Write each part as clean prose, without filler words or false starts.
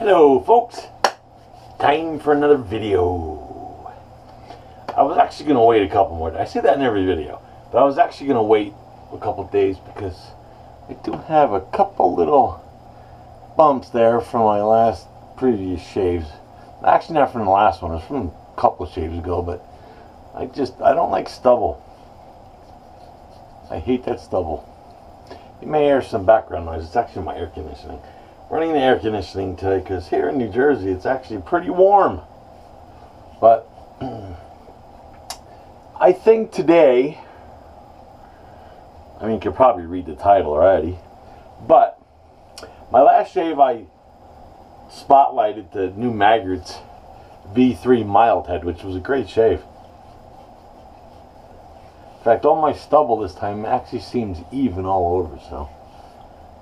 Hello folks, time for another video. I was actually going to wait a couple more days. I say that in every video, but I was actually going to wait a couple days because I do have a couple little bumps there from my previous shaves. Actually not from the last one, it was from a couple of shaves ago, but I don't like stubble. I hate that stubble. You may hear some background noise. It's actually my air conditioning. Running the air conditioning today because here in New Jersey it's actually pretty warm. But I think today, I mean, you could probably read the title already, but my last shave I spotlighted the new Maggards V3 mild head, which was a great shave. In fact, all my stubble this time actually seems even all over, so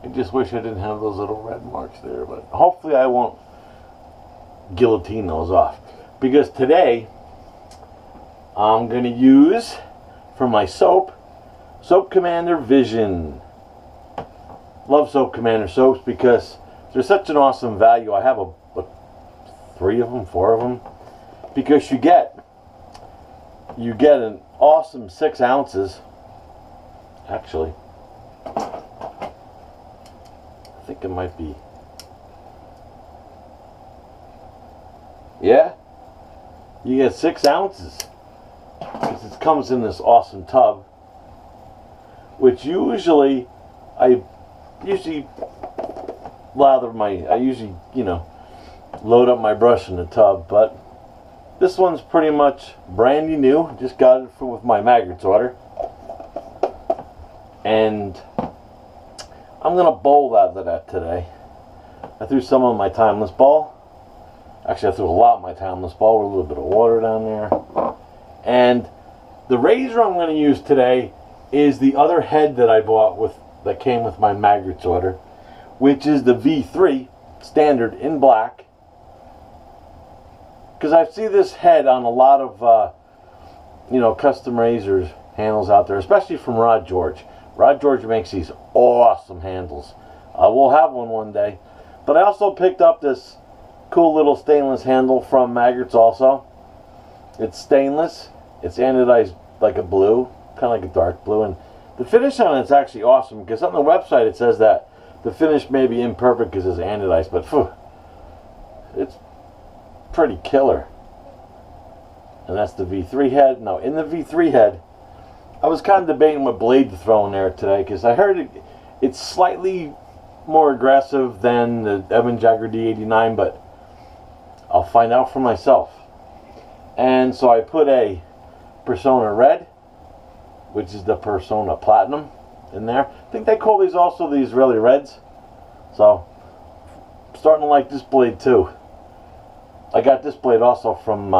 I just wish I didn't have those little red marks there, but hopefully I won't guillotine those off. Because today, I'm going to use, for my soap Commander Vision. Love Soap Commander soaps because they're such an awesome value. I have three of them, four of them. Because you get an awesome 6 ounces, actually. I think it might be. Yeah, you get 6 ounces because it comes in this awesome tub, which usually I usually load up my brush in the tub, but this one's pretty much brandy new. Just got it with my Maggards order, and I'm going to bowl out of that today. I threw some of my timeless ball. Actually, I threw a lot of my timeless ball with a little bit of water down there. And the razor I'm going to use today is the other head that I bought that came with my Maggards order, which is the V3 standard in black. Because I see this head on a lot of custom razors handles out there, especially from Rod George. Rod George makes these awesome handles. We'll have one day. But I also picked up this cool little stainless handle from Maggards also. It's stainless. It's anodized like a blue, kind of like a dark blue. And the finish on it's actually awesome because on the website it says that the finish may be imperfect because it's anodized, but it's pretty killer. And that's the V3 head. Now in the V3 head, I was kind of debating what blade to throw in there today because I heard it's slightly more aggressive than the Evan Jagger D89, but I'll find out for myself. And so I put a Personna Red, which is the Personna Platinum, in there. I think they call these also the Israeli Reds. So I'm starting to like this blade too. I got this blade also from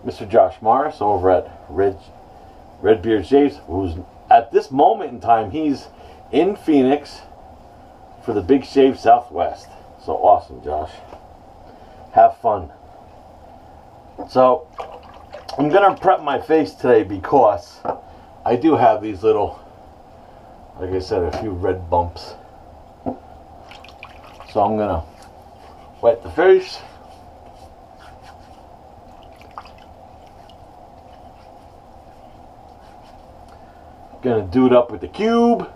Mr. Josh Morris over at Redbeard Shaves, who's at this moment in time he's in Phoenix for the Big Shave Southwest. So awesome, Josh. Have fun. So I'm gonna prep my face today because I do have these little, like I said, a few red bumps. So I'm gonna wet the face. Gonna do it up with the cube.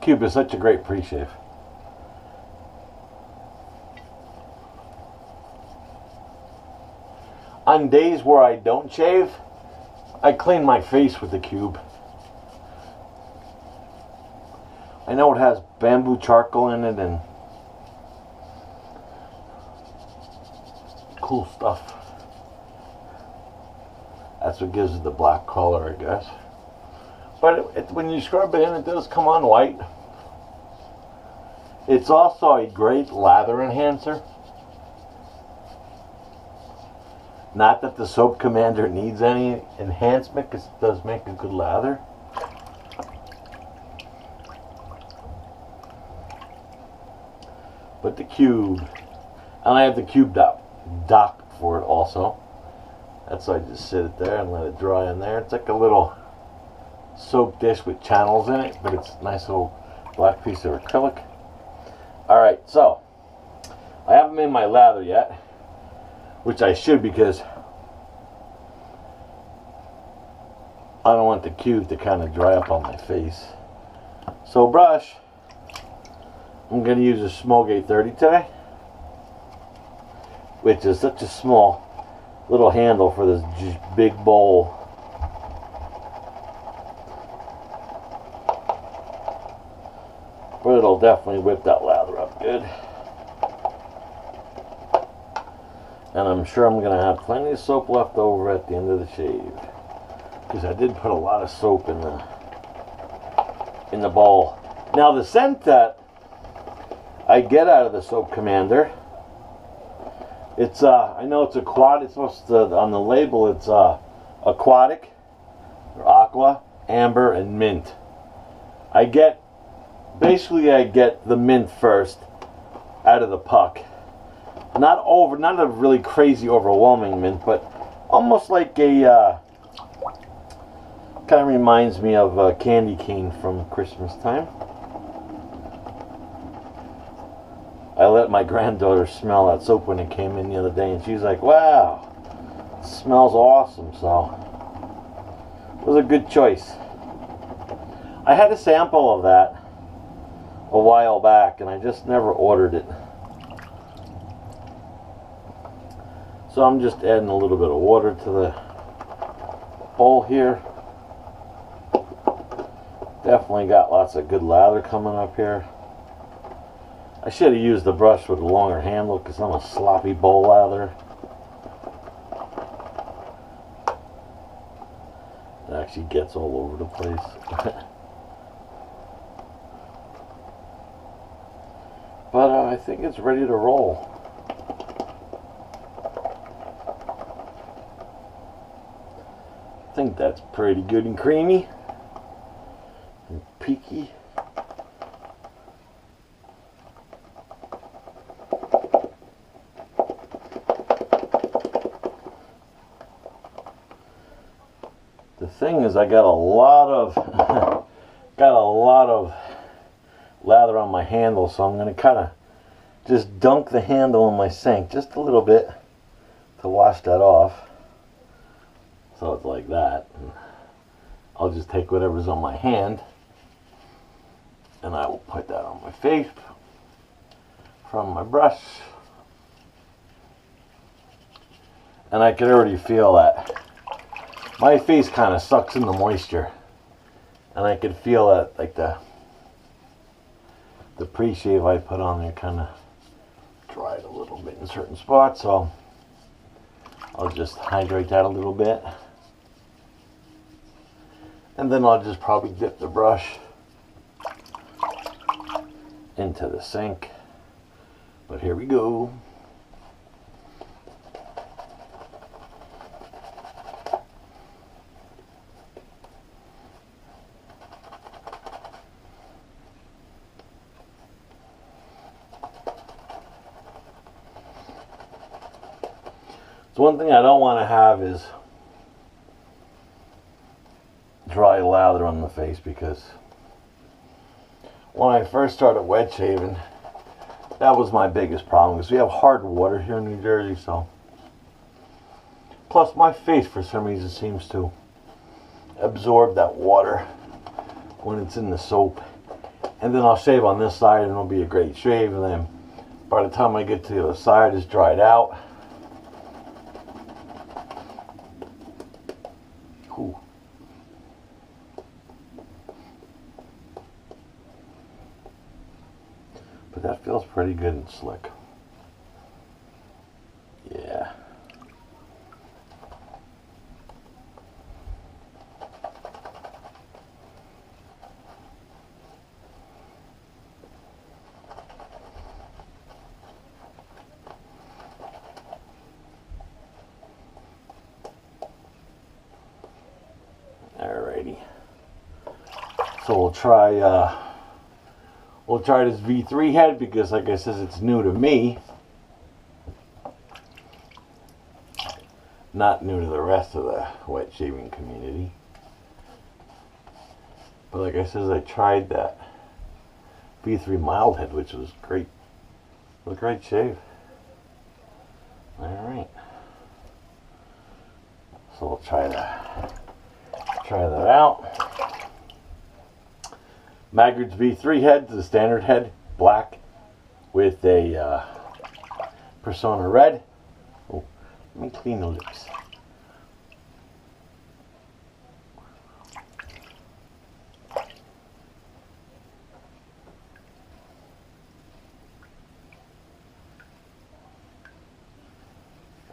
Cube is such a great pre-shave. On days where I don't shave, I clean my face with the cube. I know it has bamboo charcoal in it and cool stuff. That's what gives it the black color, I guess. But when you scrub it in, it does come on white. It's also a great lather enhancer. Not that the Soap Commander needs any enhancement, because it does make a good lather. But the cube, and I have the cube dock for it also. That's why I just sit it there and let it dry in there. It's like a little soap dish with channels in it, but it's a nice little black piece of acrylic. Alright, so I haven't made my lather yet, which I should, because I don't want the cube to kind of dry up on my face. So brush, I'm going to use a Semogue 830 today, which is such a small little handle for this big bowl. But it'll definitely whip that lather up good. And I'm sure I'm going to have plenty of soap left over at the end of the shave, because I did put a lot of soap in the bowl. Now the scent that I get out of the Soap Commander, it's I know it's aquatic. It's supposed to, on the label it's aquatic, or aqua, amber, and mint. I get the mint first out of the puck. Not a really crazy overwhelming mint, but almost like a kind of reminds me of a candy cane from Christmas time. I let my granddaughter smell that soap when it came in the other day, and she's like, wow, it smells awesome. So it was a good choice. I had a sample of that a while back, and I just never ordered it. So I'm just adding a little bit of water to the bowl here. Definitely got lots of good lather coming up here. I should have used the brush with a longer handle, because I'm a sloppy bowl lather. It actually gets all over the place. But I think it's ready to roll. I think that's pretty good and creamy and peaky. The thing is, I got a lot of lather on my handle, so I'm going to kind of just dunk the handle in my sink just a little bit to wash that off. So it's like that. And I'll just take whatever's on my hand and I will put that on my face from my brush. And I can already feel that my face kind of sucks in the moisture, and I could feel that, like the pre-shave I put on there kind of dried a little bit in certain spots, so I'll just hydrate that a little bit, and then I'll just probably dip the brush into the sink. But here we go. So one thing I don't want to have is dry lather on the face, because when I first started wet shaving, that was my biggest problem, because we have hard water here in New Jersey. So plus my face for some reason seems to absorb that water when it's in the soap, and then I'll shave on this side and it'll be a great shave, and then by the time I get to the other side it's dried out. Ooh. But that feels pretty good and slick. Yeah. Alrighty. So we'll try We'll try this V3 head because, like I said, it's new to me. Not new to the rest of the wet shaving community. But like I said, I tried that V3 mild head, which was great. It was a great shave. Alright. So we'll try that out. Maggards V3 head, the standard head, black with a Personna Red. Oh, let me clean the lips.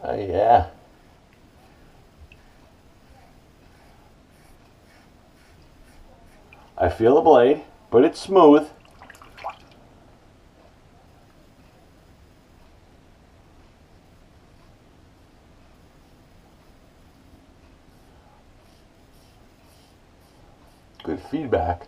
Oh yeah. I feel the blade, but it's smooth. Good feedback.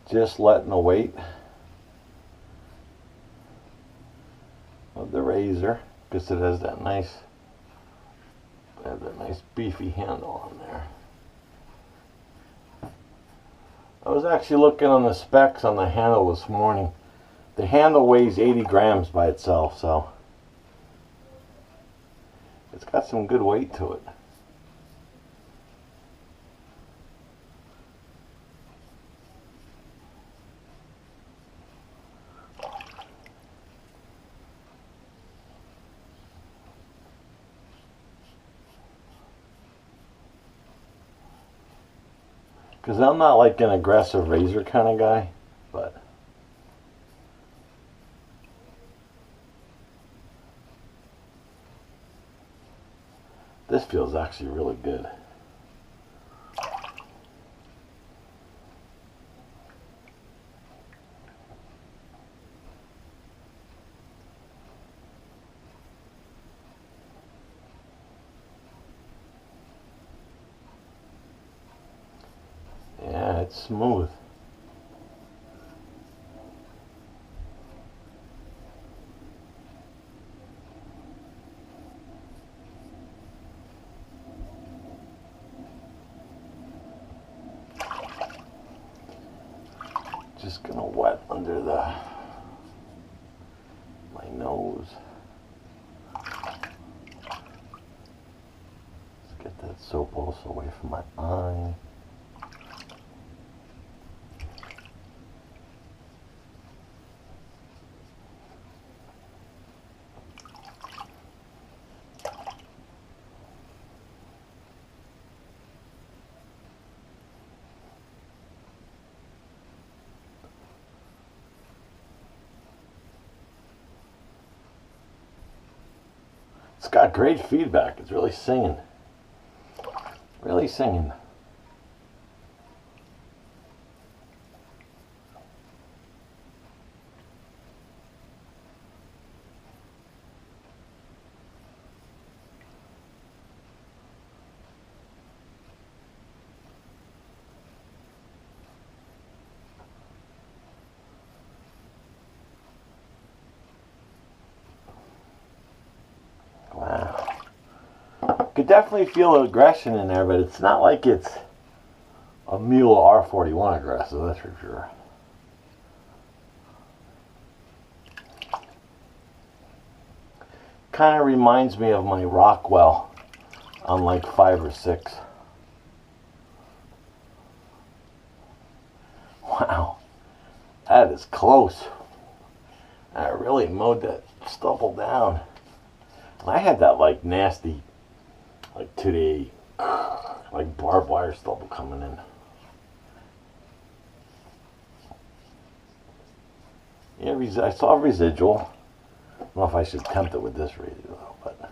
Just letting the weight of the razor, because it has that nice beefy handle on there. I was actually looking on the specs on the handle this morning. The handle weighs 80 grams by itself, so it's got some good weight to it. Because I'm not like an aggressive razor kind of guy, but this feels actually really good. Yeah, it's smooth. Just gonna wet under my nose. Let's get that soap also away from my eye. It's got great feedback. It's really singing. Really singing. Wow. Could definitely feel aggression in there, but it's not like it's a Mule R41 aggressive, that's for sure. Kind of reminds me of my Rockwell on like 5 or 6. Wow, that is close. I really mowed that stubble down. I had that like nasty, like today, like barbed wire stubble coming in. Yeah, I saw residual. I don't know if I should tempt it with this razor though, but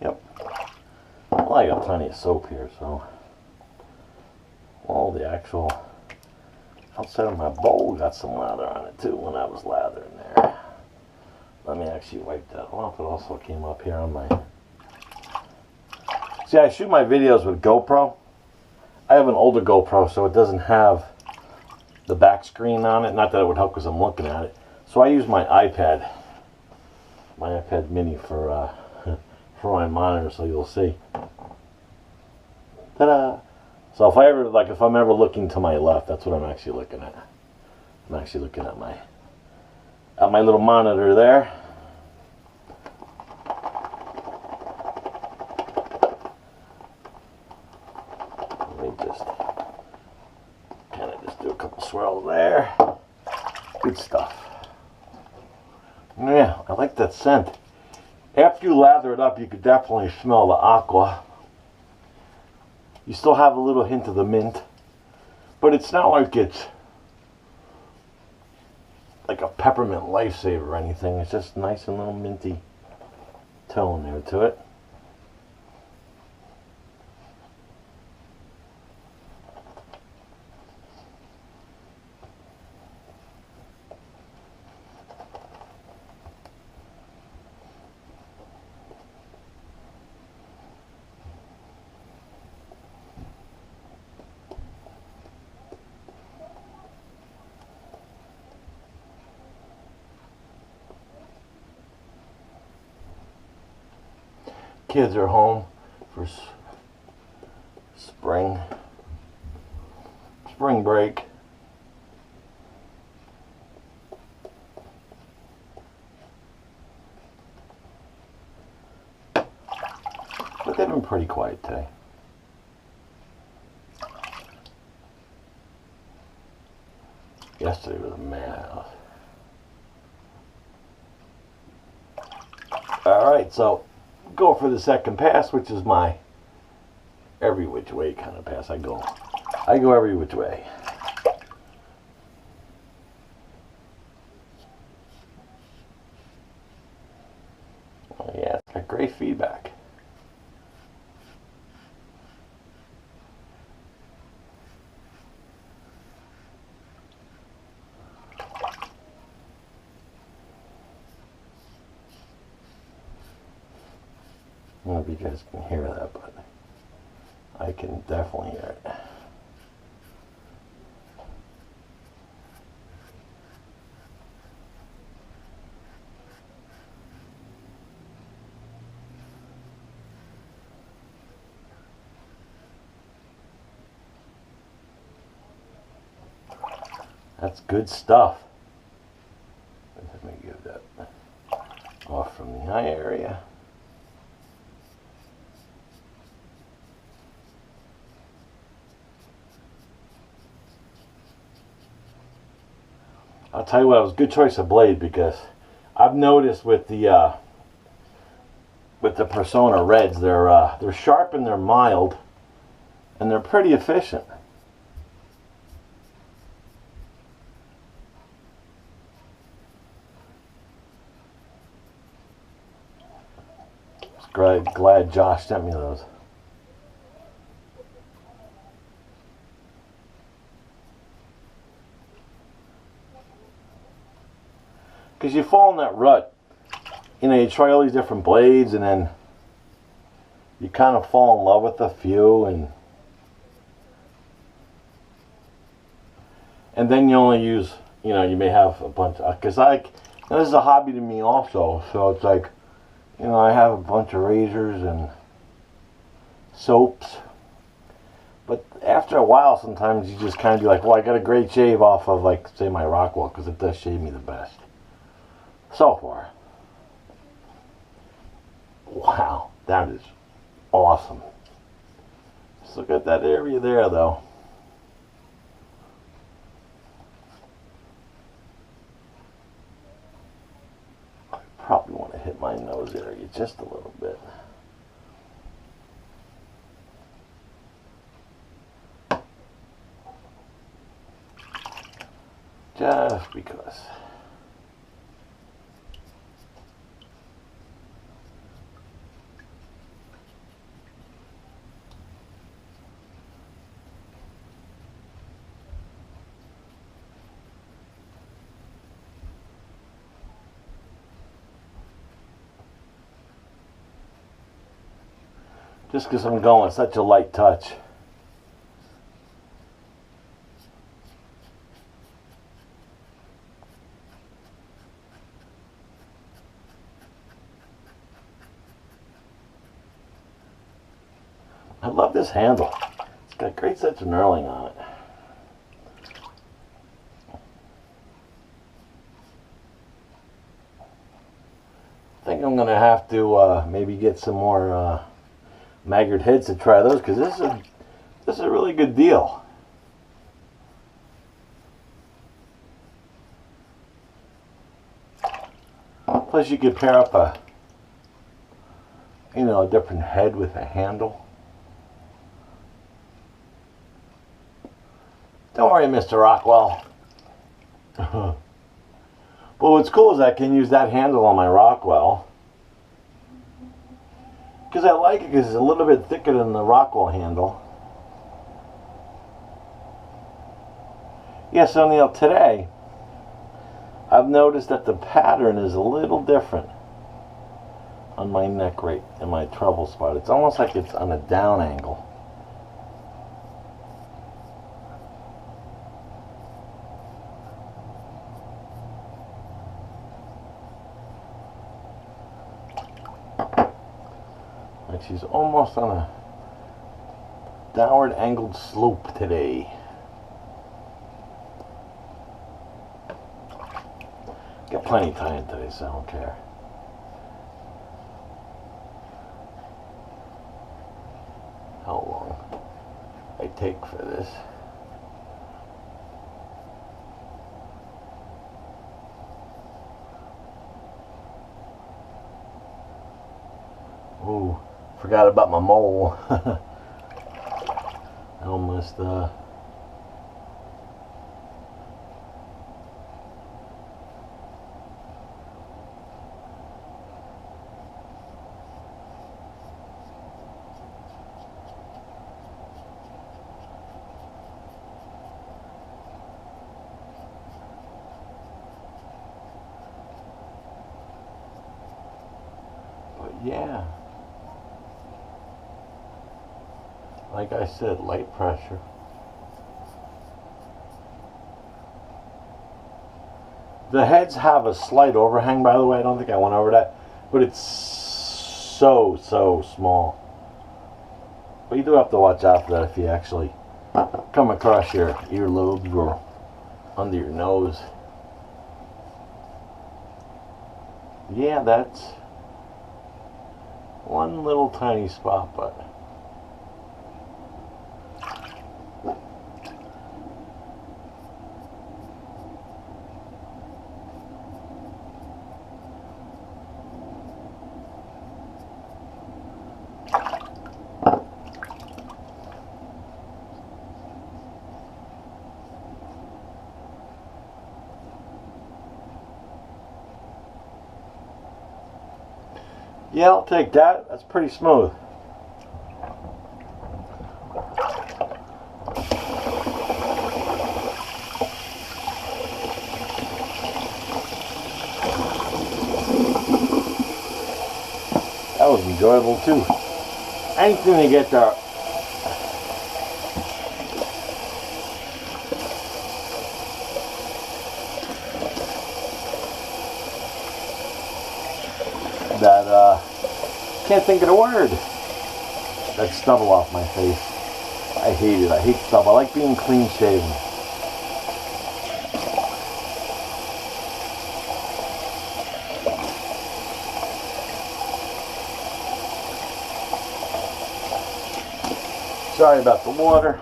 yep. Well, I got plenty of soap here, so all the actual outside of my bowl got some lather on it too when I was lathering there. Let me actually wipe that off. It also came up here on my... See, I shoot my videos with GoPro. I have an older GoPro, so it doesn't have the back screen on it. Not that it would help because I'm looking at it. So I use my iPad mini for for my monitor, so you'll see. Ta-da! So if I'm ever looking to my left, that's what I'm actually looking at. I'm actually looking at my little monitor there. Let me just kind of just do a couple swirls there. Good stuff. Yeah, I like that scent. After you lather it up, you could definitely smell the aqua. You still have a little hint of the mint, but it's not like it's like a peppermint lifesaver or anything. It's just nice and little minty tone there to it. Kids are home for spring break. But they've been pretty quiet today. Yesterday was a madhouse. Alright, so go for the second pass, which is my every which way kind of pass. I go every which way. Oh, yeah, it's got great feedback. I don't know if you guys can hear that, but I can definitely hear it. That's good stuff. Let me give that off from the eye area. I'll tell you what, it was a good choice of blade because I've noticed with the Personna Reds, they're sharp and they're mild, and they're pretty efficient. Glad Josh sent me those. Because you fall in that rut. You know, you try all these different blades and then you kind of fall in love with a few and then you only use, you know, you may have a bunch of, because this is a hobby to me also, so it's like, you know, I have a bunch of razors and soaps, but after a while sometimes you just kind of be like, well, I got a great shave off of, like, say, my Rockwell, because it does shave me the best so far. Wow, that is awesome. Just look at that area there, though. I probably want to hit my nose area just a little bit. Just because. just because I'm going with such a light touch. I love this handle. It's got a great sense of knurling on it. I think I'm gonna have to maybe get some more Maggard heads to try those, because this is a really good deal. Plus, you could pair up a different head with a handle. Don't worry, Mr. Rockwell. But what's cool is I can use that handle on my Rockwell. Because I like it because it's a little bit thicker than the Rockwell handle. Yes, O'Neill, today I've noticed that the pattern is a little different on my neck rate and my treble spot. It's almost like it's on a down angle. Like she's almost on a downward angled slope today. Got plenty of time today, so I don't care. How long I take for this. Ooh, forgot about my mole. I almost yeah, like I said, light pressure. The heads have a slight overhang, by the way. I don't think I went over that, but it's so small. But you do have to watch out for that if you actually come across your earlobes or under your nose. Yeah, that's one little tiny spot, but yeah, I'll take that. That's pretty smooth. That was enjoyable too. Anything to get that can't think of the word. That stubble off my face. I hate it. I hate stubble. I like being clean shaven. Sorry about the water.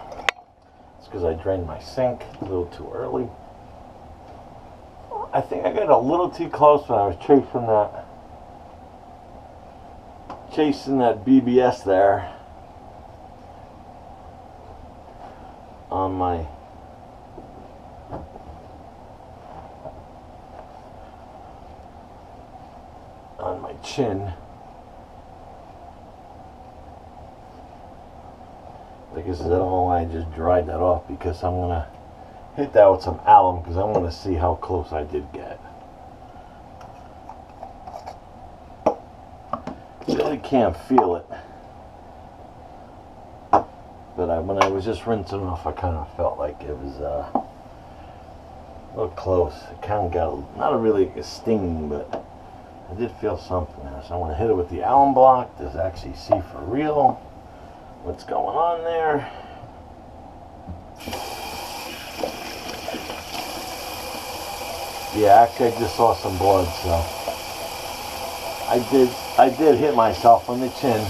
It's because I drained my sink a little too early. I think I got a little too close when I was chasing that BBS there on my chin. I guess I don't know why I just dried that off, because I'm gonna hit that with some alum because I want to see how close I did get. You really can't feel it but when I was just rinsing off, I kind of felt like it was a little close. It kind of got not really a sting, but I did feel something there. So I want to hit it with the alum block to actually see for real what's going on there. Yeah, actually I just saw some blood, so I did hit myself on the chin.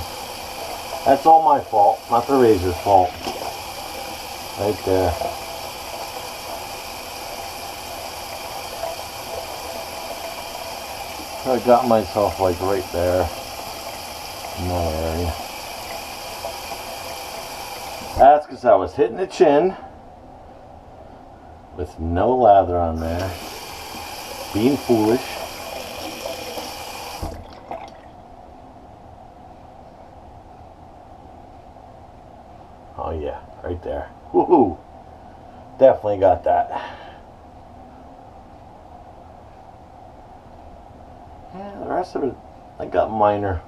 That's all my fault, not the razor's fault. Right there. I got myself like right there in that area. That's because I was hitting the chin with no lather on there, being foolish. Oh yeah, right there. Woohoo! Definitely got that. Yeah, the rest of it, I got minor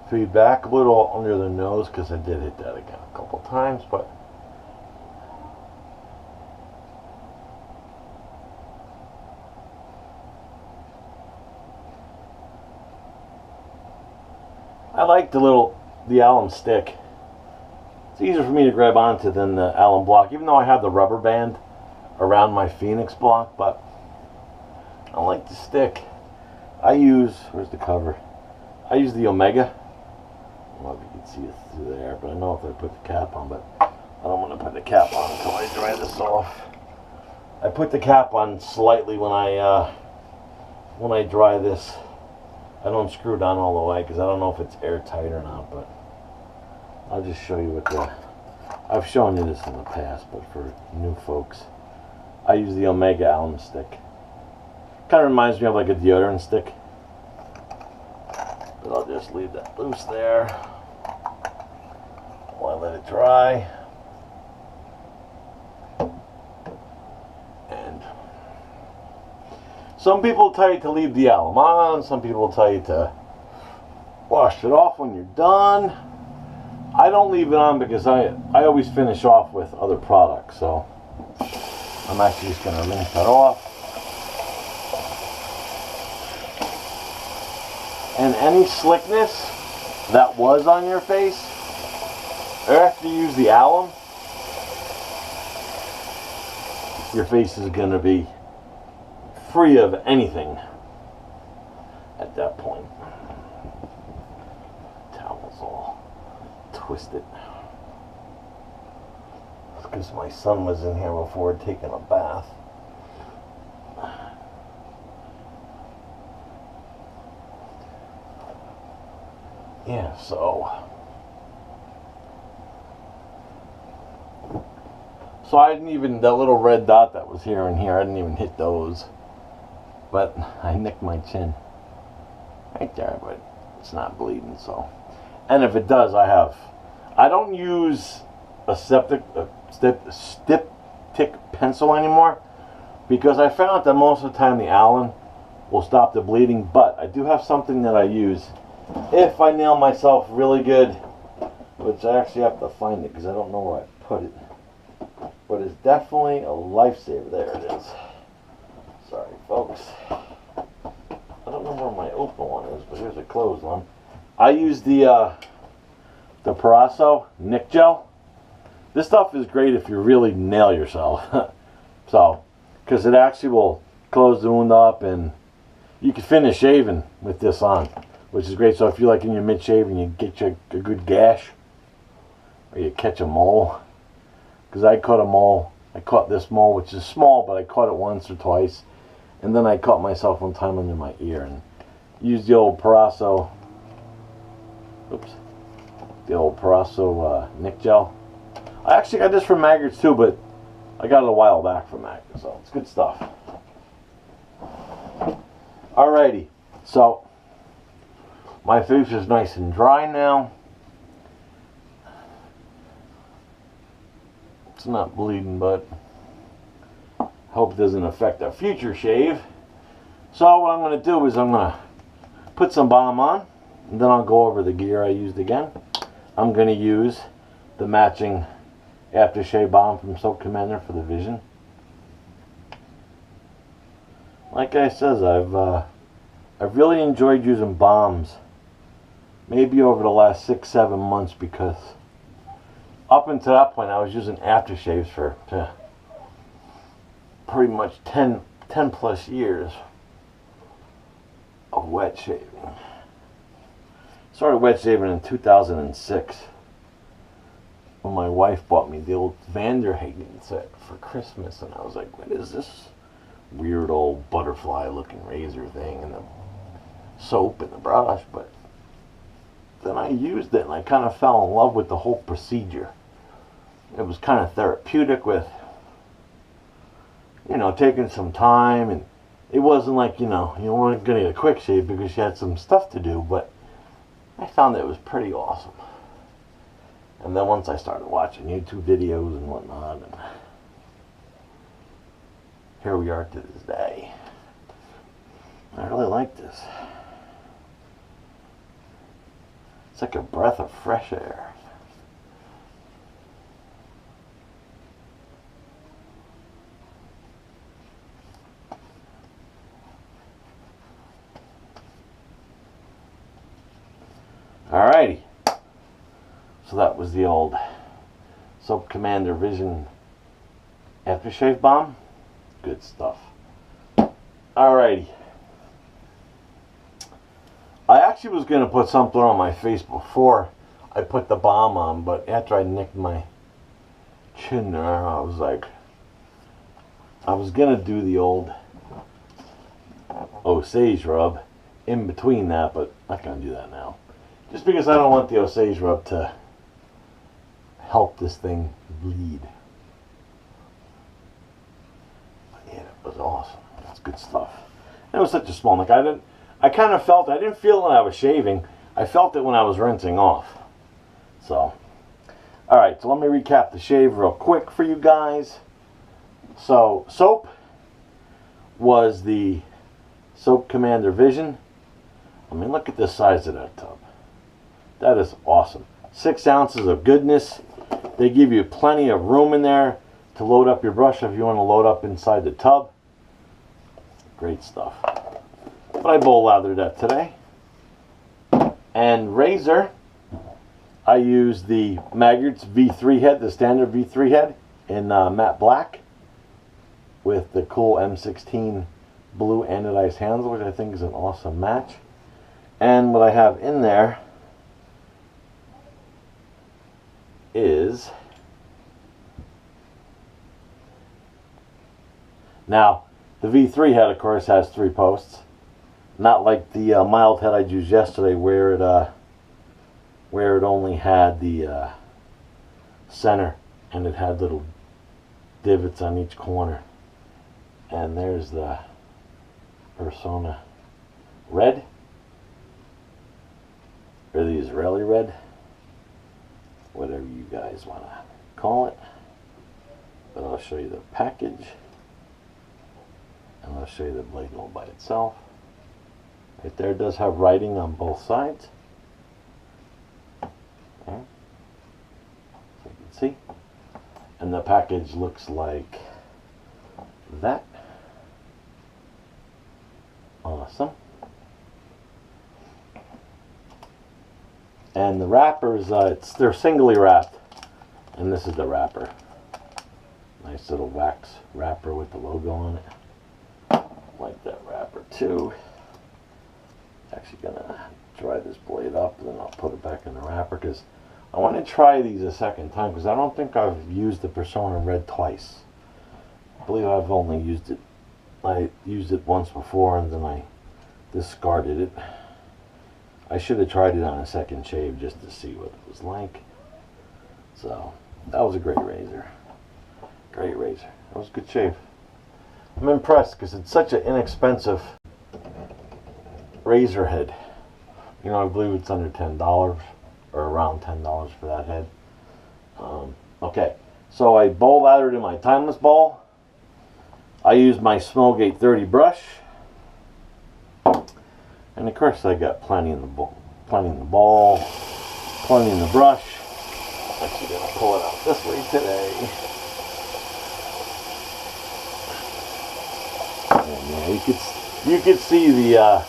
feedback, a little under the nose because I did hit that again a couple times, but I like the alum stick. It's easier for me to grab onto than the alum block, even though I have the rubber band around my Phoenix block, but I like the stick. I use, where's the cover? I use the Omega. I don't know if you can see it through there, but I know if I put the cap on, but I don't want to put the cap on until I dry this off. I put the cap on slightly when I dry this. I don't screw it on all the way because I don't know if it's airtight or not, but I'll just show you what I've shown you this in the past, but for new folks, I use the Omega alum stick. Kind of reminds me of like a deodorant stick. But I'll just leave that loose there while I let it dry. And some people tell you to leave the alum on, some people tell you to wash it off when you're done. I don't leave it on because I always finish off with other products, so I'm actually just going to rinse that off. And any slickness that was on your face after you use the alum, your face is going to be free of anything at that point. Towel's all twisted. It's because my son was in here before taking a bath. Yeah, so I didn't even, that little red dot that was here and here, I didn't even hit those, but I nicked my chin right there, but it's not bleeding. So, and if it does, I don't use a stick pencil anymore because I found that most of the time the alum will stop the bleeding, but I do have something that I use if I nail myself really good, which I actually have to find it because I don't know where I put it, but it's definitely a lifesaver. There it is. Sorry folks, I don't know where my open one is, but here's a closed one. I use the Personna Nick Gel. This stuff is great if you really nail yourself. So, because it actually will close the wound up, and you can finish shaving with this on, which is great. So if you're like in your mid-shave and you get you a good gash, or you catch a mole, because I caught a mole. I caught this mole, which is small, but I caught it once or twice, and then I caught myself one time under my ear and used the old Personna, the old Personna Nick Gel. I actually got this from Maggards too, but I got it a while back from Maggards, so it's good stuff. Alrighty, so my face is nice and dry now. It's not bleeding, but I hope it doesn't affect a future shave. So what I'm going to do is I'm going to put some balm on, and then I'll go over the gear I used again. I'm going to use the matching aftershave balm from Soap Commander for the Vision. Like I says, I've really enjoyed using balms. Maybe over the last 6-7 months, because up until that point I was using aftershaves for pretty much 10 plus years of wet shaving. Started wet shaving in 2006 when my wife bought me the old Vanderhagen set for Christmas, and I was like, what is this weird old butterfly looking razor thing, and the soap and the brush? But then I used it and I kind of fell in love with the whole procedure. It was kind of therapeutic with, you know, taking some time, and it wasn't like, you weren't going to get a quick shave because you had some stuff to do, but I found that it was pretty awesome. And then once I started watching YouTube videos and whatnot, and here we are to this day. I really like this. It's like a breath of fresh air. Alrighty, so that was the old Soap Commander Vision aftershave balm. Good stuff. Alrighty, I actually was going to put something on my face before I put the balm on, but after I nicked my chin there, I was like, I was going to do the old Osage rub in between that, but I'm not going to do that now. Just because I don't want the Osage rub to help this thing bleed. But yeah, it was awesome. That's good stuff. And it was such a small neck. I kind of felt, I didn't feel it when I was shaving. I felt it when I was rinsing off. So, alright, so let me recap the shave real quick for you guys. So, soap was the Soap Commander Vision. I mean, look at the size of that tub. That is awesome. 6 ounces of goodness. They give you plenty of room in there to load up your brush if you want to load up inside the tub. Great stuff. But I bowl lathered that today. And razor, I used the Maggards V3 head, the standard V3 head in matte black with the cool M16 blue anodized handle, which I think is an awesome match. And what I have in there is, now the V3 head of course has 3 posts, not like the mild head I used yesterday where it only had the center and it had little divots on each corner. And there's the Personna Red, or the Israeli Red, whatever you guys want to call it. But I'll show you the package, and I'll show you the blade all by itself. Right there, it does have writing on both sides. Okay. So you can see. And the package looks like that. Awesome. And the wrappers, they're singly wrapped, and this is the wrapper. Nice little wax wrapper with the logo on it. Like that wrapper too. Actually gonna dry this blade up, and then I'll put it back in the wrapper because I want to try these a second time, because I don't think I've used the Personna Red twice. I believe I've only used it. I used it once before and then I discarded it. I should have tried it on a second shave just to see what it was like. So, that was a great razor. Great razor. That was a good shave. I'm impressed because it's such an inexpensive razor head. You know, I believe it's under $10 or around $10 for that head. Okay, so I bowl lathered in my timeless ball. I used my Semogue 830 brush. And of course I got plenty in the ball, plenty in the brush. Actually gonna pull it out this way today. And yeah, you could see the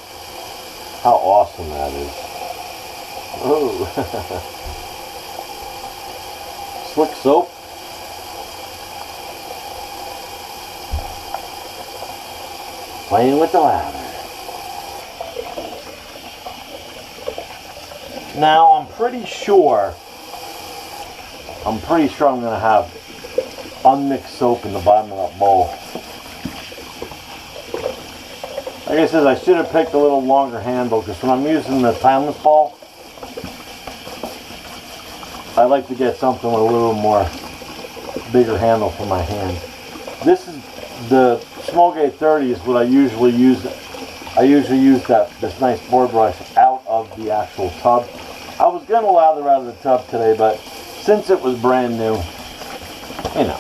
how awesome that is. Oh, slick soap. Playing with the lather. Now I'm pretty sure I'm gonna have unmixed soap in the bottom of that bowl. Like I said, I should have picked a little longer handle because when I'm using the timeless ball, I like to get something with a little more bigger handle for my hand. This is the Semogue 830 is what I usually use. I usually use this nice board brush out of the actual tub. I was gonna lather out of the tub today, but since it was brand new, you know.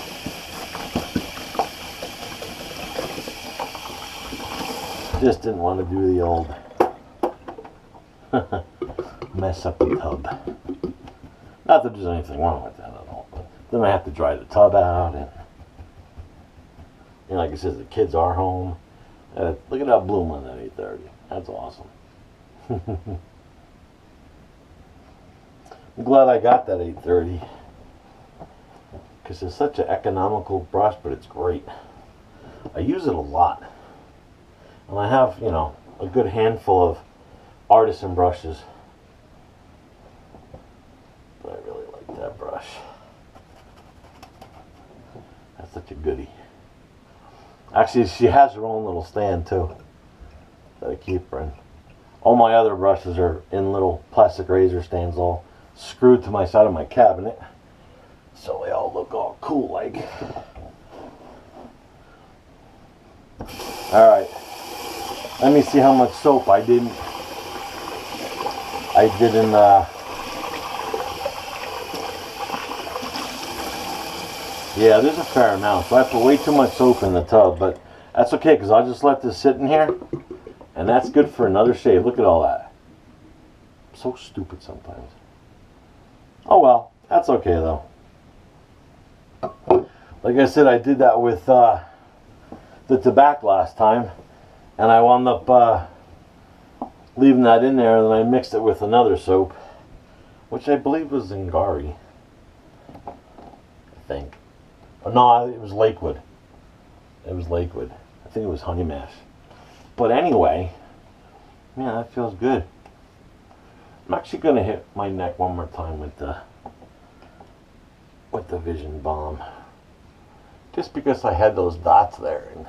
Just didn't want to do the old mess up the tub. Not that there's anything wrong with that at all, but then I have to dry the tub out, and like I said, the kids are home. Look at that bloom on that 830. That's awesome. I'm glad I got that 830 because it's such an economical brush, but it's great. I use it a lot. And I have, you know, a good handful of artisan brushes. But I really like that brush. That's such a goodie. Actually, she has her own little stand too that I keep her in. All my other brushes are in little plastic razor stands all screwed to my side of my cabinet. So they all look all cool like. Alright. Let me see how much soap I didn't yeah, there's a fair amount, so I put way too much soap in the tub, but that's okay because I'll just let this sit in here and that's good for another shave. Look at all that. I'm so stupid sometimes. Oh well, that's okay though. Like I said, I did that with the tobacco last time, and I wound up leaving that in there, and then I mixed it with another soap, which I believe was Zingari, I think. Oh, no, it was Lakewood. It was Lakewood. I think it was Honey Mash. But anyway, man, that feels good. I'm actually going to hit my neck one more time with the Vision Balm. Just because I had those dots there. And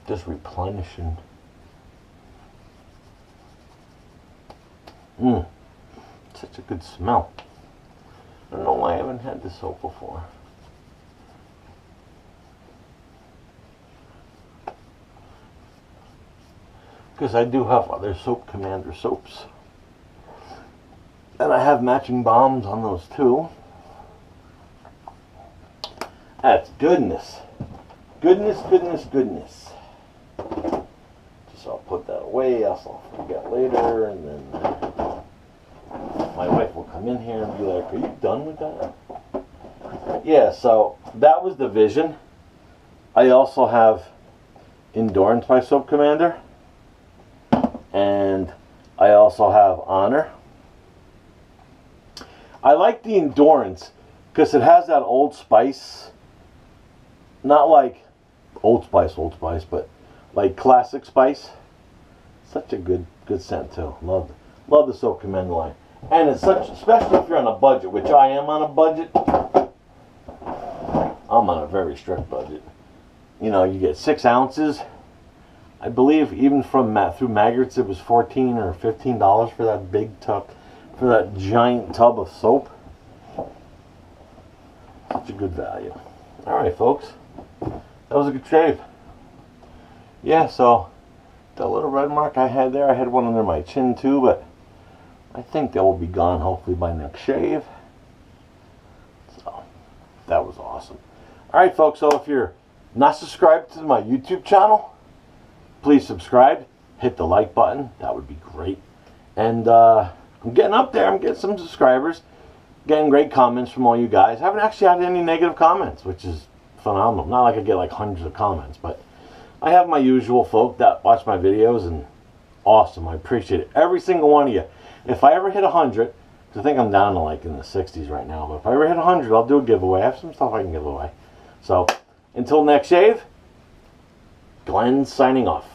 just replenishing. Such a good smell. I don't know why I haven't had this soap before. Because I do have other Soap Commander soaps. And I have matching balms on those too. That's goodness. Goodness, goodness, goodness. Just I'll put that away, else I'll forget later, and then my wife will come in here and be like, are you done with that? Yeah, so that was the Vision. I also have Endurance by Soap Commander. And I also have Honor. I like the Endurance because it has that Old Spice. Not like Old Spice, but like classic spice. Such a good scent too. Love the Soap Commander line. And it's such, especially if you're on a budget, which I am on a budget. I'm on a very strict budget. You know, you get 6 ounces. I believe even through Maggards it was $14 or $15 for that big tub, for that giant tub of soap. Such a good value. Alright folks, that was a good shave. Yeah, so the little red mark I had there, I had one under my chin too, but I think that will be gone hopefully by next shave. So that was awesome. Alright folks, so if you're not subscribed to my YouTube channel, please subscribe, hit the like button. That would be great. And I'm getting up there. I'm getting some subscribers. Getting great comments from all you guys. I haven't actually had any negative comments, which is phenomenal. Not like I get like hundreds of comments, but I have my usual folk that watch my videos, and awesome. I appreciate it. Every single one of you. If I ever hit 100, because I think I'm down to like in the 60s right now, but if I ever hit 100, I'll do a giveaway. I have some stuff I can give away. So, until next shave, Glenn's signing off.